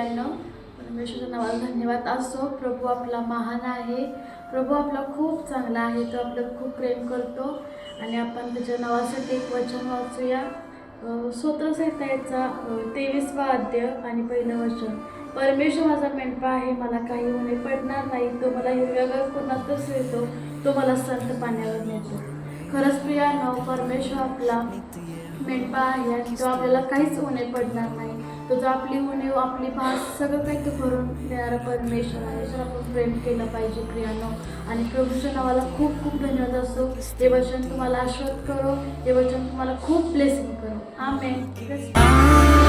प्रियांनो, परमेश्वराच्या नावाला धन्यवाद असो। प्रभू आपला महान आहे, प्रभू आपला खूप चांगला आहे, तो आपल्याला खूप प्रेम करतो आणि आपण त्याच्या नावासाठी एक वचन वाचूया। स्तोत्रसंहितेचा 23वा अध्याय आणि पहिलं वचन। परमेश्वर माझा मेंढपाळ आहे, मला काही होणे पडणार नाही। तो मला हिरव्यागार कुणातच नेतो, तो मला संत पाण्यावर नेतो। खरंच प्रियांनो, परमेश्वर आपला मेंढपाळ आहे आणि तो आपल्याला काहीच होणे पडणार नाही। तो जो आपली उणीव, आपली भास सगळं काही तो भरून देणारा परमेश्वर आहे। तर आपण प्रेम केलं पाहिजे प्रियांनो आणि प्रभूच्या नावाला खूप खूप धन्यवाद असो। हे वचन तुम्हाला आशीर्वाद करो, हे वचन तुम्हाला खूप ब्लेसिंग करो। आमेन।